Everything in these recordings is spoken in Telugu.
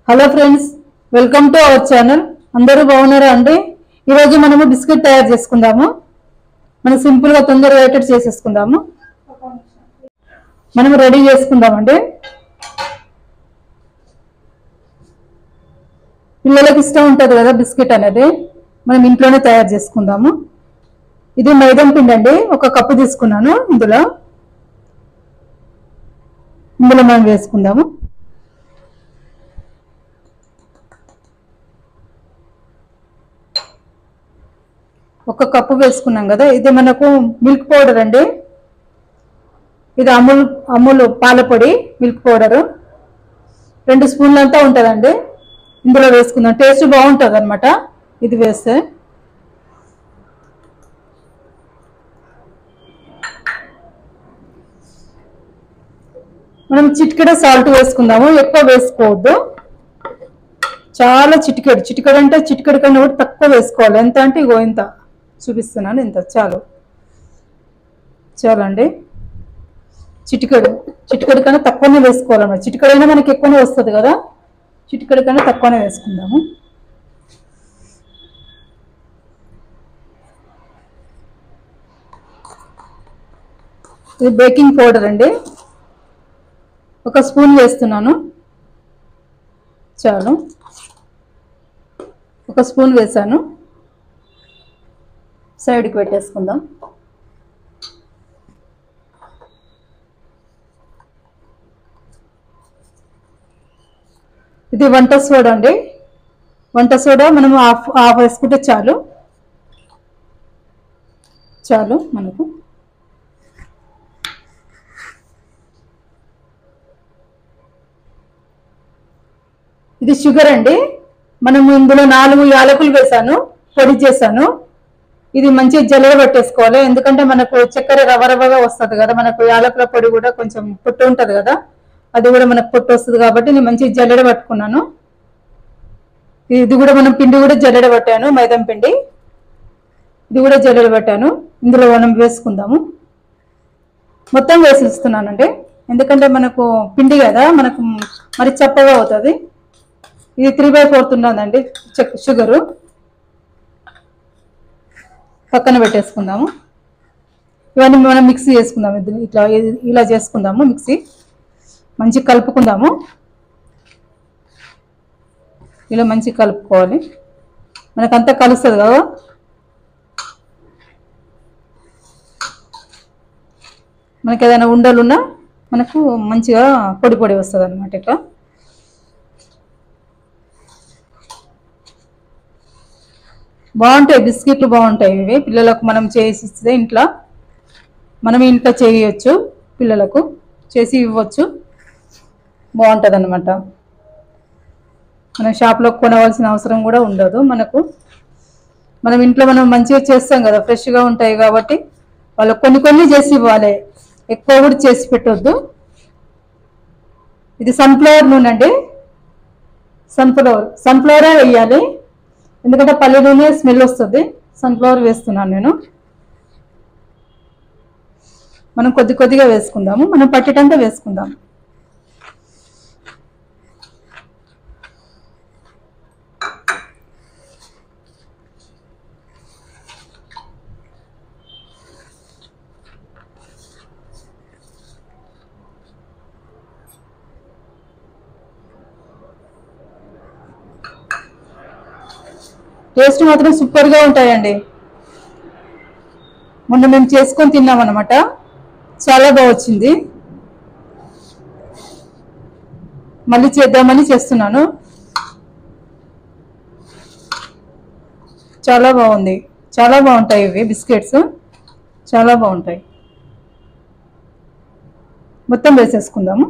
Hello friends, welcome to our channel. అందరూ బాగున్నారా అండి? ఈరోజు మనము బిస్కెట్ తయారు చేసుకుందాము. మనం సింపుల్గా తొందరగా అయ్యేటట్టు చేసేసుకుందాము. మనం రెడీ చేసుకుందామండి. పిల్లలకి ఇష్టం ఉంటుంది కదా బిస్కెట్ అనేది, మనం ఇంట్లోనే తయారు చేసుకుందాము. ఇది మైదా పిండి అండి, 1 కప్పు తీసుకున్నాను. ఇందులో మనం వేసుకుందాము. ఒక కప్పు వేసుకున్నాం కదా. ఇది మనకు మిల్క్ పౌడర్ అండి. ఇది అమూల్ పాల పొడి మిల్క్ పౌడరు 2 స్పూన్లు అంతా ఉంటుందండి. ఇందులో వేసుకుందాం, టేస్ట్ బాగుంటుంది అనమాట ఇది వేస్తే. మనం చిటికెడ సాల్ట్ వేసుకుందాము, ఎక్కువ వేసుకోవద్దు. చాలా చిటికెడు అంటే చిటికెడు కన్నా కూడా తక్కువ వేసుకోవాలి. ఎంత అంటే ఇగో ఇంత చూపిస్తున్నాను, ఇంత చాలు చాలండి. చిటికెడు కన్నా తక్కువనే వేసుకోవాలన్నమాట. చిటికెడైనా మనకి ఎక్కువనే వస్తుంది కదా, చిటికెడు కన్నా తక్కువనే వేసుకుందాము. ఇది బేకింగ్ పౌడర్ అండి, 1 స్పూన్ వేస్తున్నాను, చాలు. 1 స్పూన్ వేసాను, సైడ్కి పెట్టేసుకుందాం. ఇది వంట సోడా అండి. వంట సోడా మనం హాఫ్ వేసుకుంటే చాలు మనకు. ఇది షుగర్ అండి. మనము ఇందులో 4 యాలకులు వేసాను, పొడి చేశాను. ఇది మంచిగా జల్లెడ పట్టేసుకోవాలి, ఎందుకంటే మనకు చక్కెర రవ్వగా వస్తుంది కదా. మనకు యాలకుల పొడి కూడా కొంచెం పొట్టు ఉంటుంది కదా, అది కూడా మనకు పొట్టు వస్తుంది కాబట్టి నేను మంచిగా జల్లెడ పట్టుకున్నాను. ఇది కూడా మనం పిండి కూడా జల్లెడ పట్టాను, మైదా పిండి ఇది కూడా జల్లెడ పట్టాను. ఇందులో మనం వేసుకుందాము. మొత్తం వేసిస్తున్నానండి, ఎందుకంటే మనకు పిండి కదా, మనకు మరి చప్పగా అవుతుంది. ఇది 3/4 ఉన్నదండి షుగరు. పక్కన పెట్టేసుకుందాము. ఇవన్నీ మనం మిక్సీ చేసుకుందాము. ఇలా చేసుకుందాము. మిక్సీ మంచిగా కలుపుకుందాము. ఇలా మంచిగా కలుపుకోవాలి, మనకంతా కలుస్తుంది కదా. మనకి ఏదైనా ఉండలున్నా మనకు మంచిగా పొడి వస్తుంది అన్నమాట. ఇట్లా బాగుంటాయి బిస్కెట్లు, బాగుంటాయి ఇవి. పిల్లలకు మనం చేసి ఇస్తే మనం ఇంట్లో చేయవచ్చు, పిల్లలకు చేసి ఇవ్వచ్చు, బాగుంటుంది అన్నమాట. మనం షాప్లో కొనవలసిన అవసరం కూడా ఉండదు మనకు. మనం ఇంట్లో మనం మంచిగా చేస్తాం కదా, ఫ్రెష్గా ఉంటాయి కాబట్టి వాళ్ళకు కొన్ని చేసి ఇవ్వాలి, ఎక్కువ కూడా చేసి పెట్టొద్దు. ఇది సన్ఫ్లవర్ నూనె అండి, సన్ఫ్లవరే వేయాలి, ఎందుకంటే పల్లి నూనె స్మెల్ వస్తుంది. సన్ఫ్లవర్ వేస్తున్నాను నేను. మనం కొద్దిగా వేసుకుందాము, మనం పట్టేటంతా వేసుకుందాము. టేస్ట్ మాత్రం సూపర్గా ఉంటాయండి. మొన్న మేము చేసుకొని తిన్నాం అన్నమాట, చాలా బాగా వచ్చింది. మళ్ళీ చేద్దామని చేస్తున్నాను. చాలా బాగుంది, చాలా బాగుంటాయి ఇవి బిస్కెట్స్, చాలా బాగుంటాయి. మొత్తం వేసేసుకుందాము.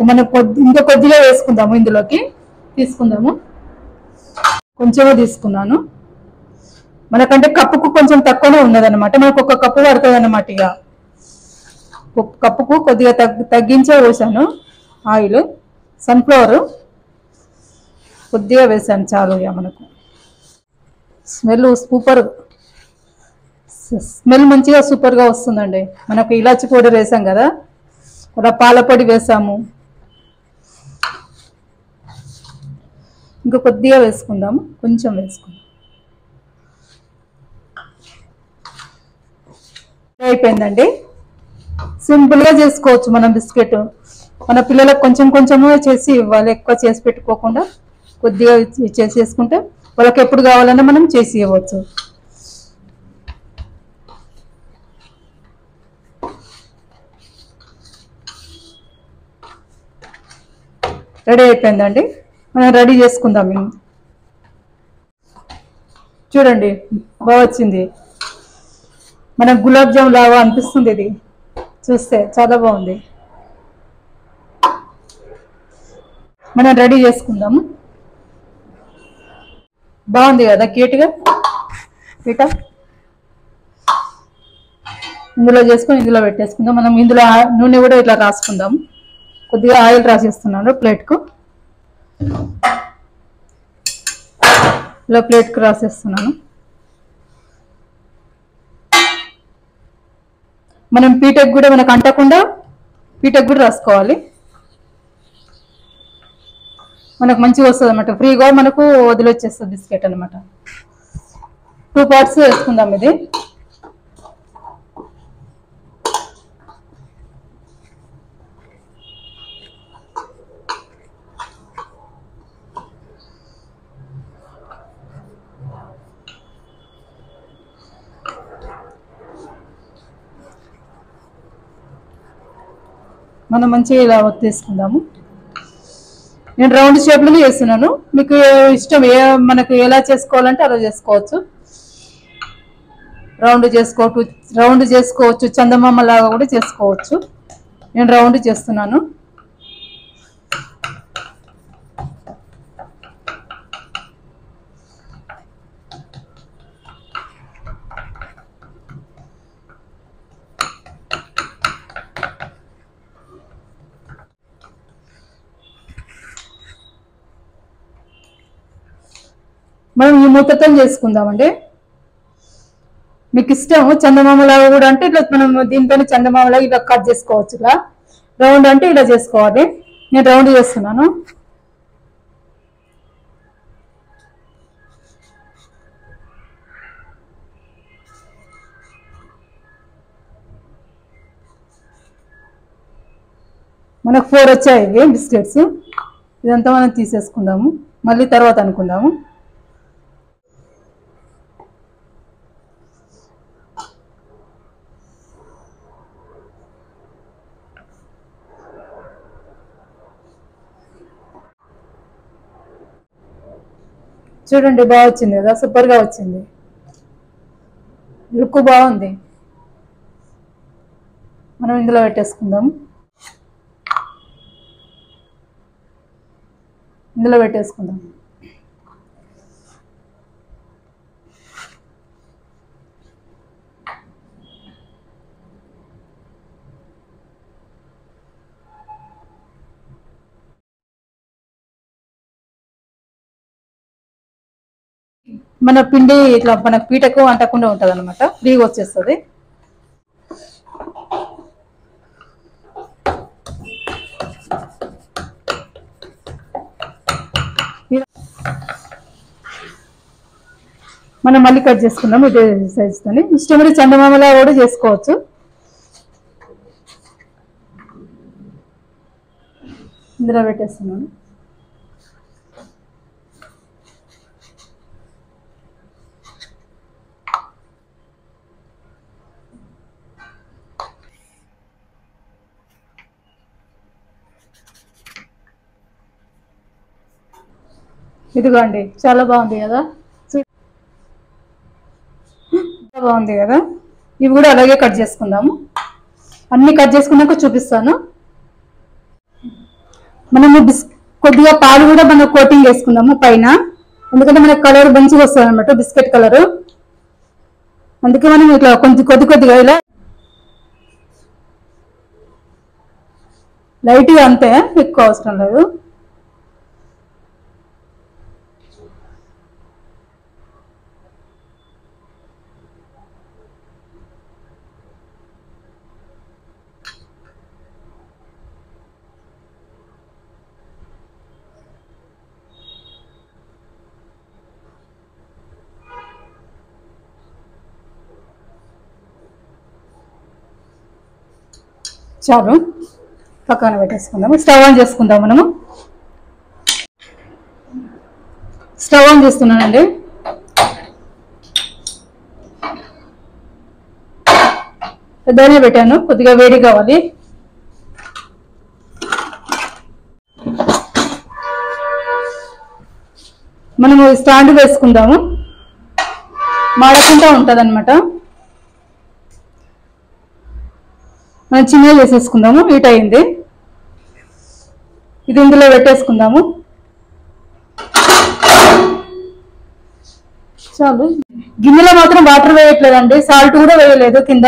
మనం ఇంకా కొద్దిగా వేసుకుందాము, ఇందులోకి తీసుకుందాము. కొంచెమే తీసుకున్నాను, మనకంటే కప్పుకు కొంచెం తక్కువనే ఉన్నదన్నమాట. మనకు 1 కప్పు పడుతుంది అన్నమాట. ఇక కప్పుకు కొద్దిగా తగ్గించే పోసాను ఆయిల్, సన్ఫ్లవర్. కొద్దిగా వేసాను చాలు ఇక మనకు. స్మెల్ సూపర్, స్మెల్ మంచిగా సూపర్గా వస్తుందండి. మనకు ఇలాచి పౌడర్ వేసాం కదా, అలా పాల పొడి వేసాము. ఇంకా కొద్దిగా వేసుకుందాము, కొంచెం వేసుకుందాం. అయిపోయిందండి. సింపుల్గా చేసుకోవచ్చు మనం బిస్కెట్. మన పిల్లలకు కొంచెం కొంచెము చేసి ఇవ్వాలి, ఎక్కువ చేసి పెట్టుకోకుండా కొద్దిగా చేసేసుకుంటే వాళ్ళకి ఎప్పుడు కావాలన్నా మనం చేసి ఇవ్వచ్చు. రెడీ అయిపోయిందండి, మనం రెడీ చేసుకుందాం. చూడండి బాగా వచ్చింది, మనకు గులాబ్ జామ్ లాగా అనిపిస్తుంది. ఇది చూస్తే చాలా బాగుంది. మనం రెడీ చేసుకుందాము. బాగుంది కదా క్యూట్గా. ఇక ఇందులో చేసుకొని ఇందులో పెట్టేసుకుందాం. మనం ఇందులో నూనె కూడా ఇట్లా రాసుకుందాం. కొద్దిగా ఆయిల్ రాసేస్తున్నాను ప్లేట్కు, ఇలా ప్లేట్కు రాసేస్తున్నాను. మనం పీటకు కూడా మనకు అంటకుండా పీటకు కూడా రాసుకోవాలి. మనకు మంచిగా వస్తుంది అన్నమాట, ఫ్రీగా మనకు వదిలొచ్చేస్తుంది బిస్కెట్ అనమాట. 2 పార్ట్స్ వేసుకుందాం. ఇది మనం మంచిగా ఇలా తీసుకుందాము. నేను రౌండ్ షేప్లోనే చేస్తున్నాను, మీకు ఇష్టం మనకు ఎలా చేసుకోవాలంటే అలా చేసుకోవచ్చు. రౌండ్ చేసుకోవచ్చు, చందమామ లాగా కూడా చేసుకోవచ్చు. నేను రౌండ్ చేస్తున్నాను. మనం ఈ మూతతో చేసుకుందామండి. మీకు ఇష్టం చందమామలాగా కూడా అంటే ఇట్లా మనం దీంతో చందమామలాగా ఇలా కట్ చేసుకోవచ్చు. ఇలా రౌండ్ అంటే ఇలా చేసుకోవాలి. నేను రౌండ్ చేస్తున్నాను. మనకు 4 వచ్చాయి ఇవి బిస్కెట్స్. ఇదంతా మనం తీసేసుకుందాము, మళ్ళీ తర్వాత అనుకుందాము. చూడండి బాగా వచ్చింది కదా, సూపర్గా వచ్చింది, లుక్ బాగుంది. మనం ఇందులో పెట్టేసుకుందాం. ఇందులో పెట్టేసుకుందాం. మన పిండి ఇట్లా మన పీటకు అంటకుండా ఉంటుంది అనమాట, ఫ్రీగా వచ్చేస్తుంది. మనం మళ్ళీ కట్ చేసుకుందాం ఇదే సైజుతోని. ఇష్టమైన చందమామలా కూడా చేసుకోవచ్చు. ఇందులో పెట్టేస్తున్నాను. ఇదిగోండి, చాలా బాగుంది కదా, బాగుంది కదా. ఇవి కూడా అలాగే కట్ చేసుకుందాము. అన్ని కట్ చేసుకున్నాక చూపిస్తాను. మనము కొద్దిగా పాలు కూడా మనం కోటింగ్ వేసుకుందాము పైన, ఎందుకంటే మనకు కలర్ మంచిగా వస్తుంది అనమాట, బిస్కెట్ కలరు. అందుకే మనం ఇట్లా కొంచెం కొద్దిగా ఇలా లైట్గా, అంతే, ఎక్కువ అవసరం లేదు. చాలు, పక్కన పెట్టేసుకుందాము. స్టవ్ ఆన్ చేసుకుందాం. మనము స్టవ్ ఆన్ చేస్తున్నానండి. పెద్దనే పెట్టాను, కొద్దిగా వేడి కావాలి. మనము స్టాండ్ వేసుకుందాము, మాడకుండా ఉంటుంది అనమాట. మనం చిన్నగా చేసేసుకుందాము. హీట్ అయింది, ఇది ఇందులో పెట్టేసుకుందాము. చాలు. గిన్నెలో మాత్రం వాటర్ వేయట్లేదండి, సాల్ట్ కూడా వేయలేదు. కింద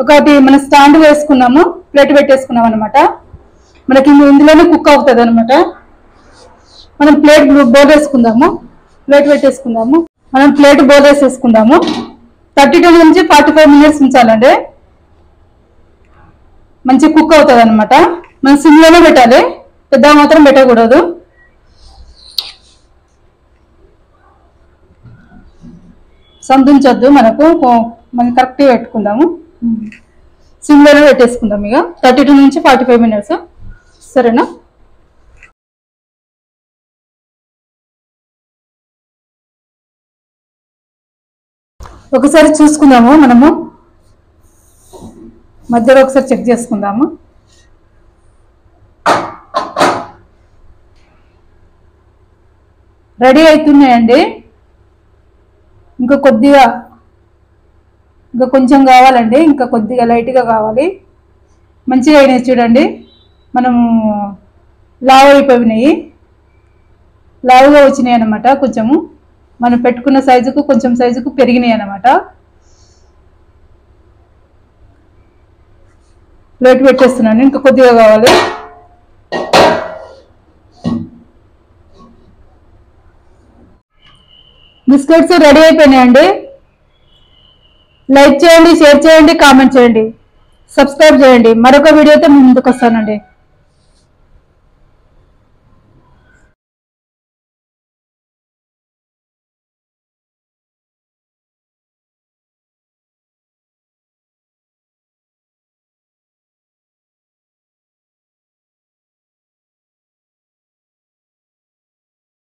ఒకటి మన స్టాండ్ వేసుకున్నాము, ప్లేట్ పెట్టేసుకున్నాం అనమాట. మనకి ఇందులోనే కుక్ అవుతుంది అనమాట. మనం ప్లేట్ బౌల్ వేసుకుందాము, ప్లేట్ పెట్టేసుకుందాము. మనం ప్లేట్ బౌల్ వేసేసుకుందాము. 32 నుంచి 45 మినిట్స్ ఉంచాలండి, మంచి కుక్ అవుతుంది అనమాట. మనం సిమ్లోనే పెట్టాలి, పెద్ద మాత్రం పెట్టకూడదు. సంతుంచొద్దు, మనం కరెక్ట్గా పెట్టుకుందాము. సిమ్లోనే పెట్టేసుకుందాం ఇక 32 నుంచి 45 మినిట్స్. సరేనా? ఒకసారి చూసుకుందాము, మనము మధ్యలో ఒకసారి చెక్ చేసుకుందాము. రెడీ అవుతున్నాయండి. ఇంకా కొంచెం కావాలండి, ఇంకా కొద్దిగా లైట్గా కావాలి. మంచిగా అయినాయి చూడండి. మనము లావు అయిపోయినాయి, లావుగా వచ్చినాయి అన్నమాట. కొంచెము మనం పెట్టుకున్న సైజుకు కొంచెం సైజుకు పెరిగినాయి అన్నమాట. ప్లేట్ పెట్టేస్తున్నాను, ఇంకా కొద్దిగా కావాలి. బిస్కెట్స్ రెడీ అయిపోయినాయండి. లైక్ చేయండి, షేర్ చేయండి, కామెంట్ చేయండి, సబ్స్క్రైబ్ చేయండి. మరొక వీడియోతో ముందుకు వస్తానండి.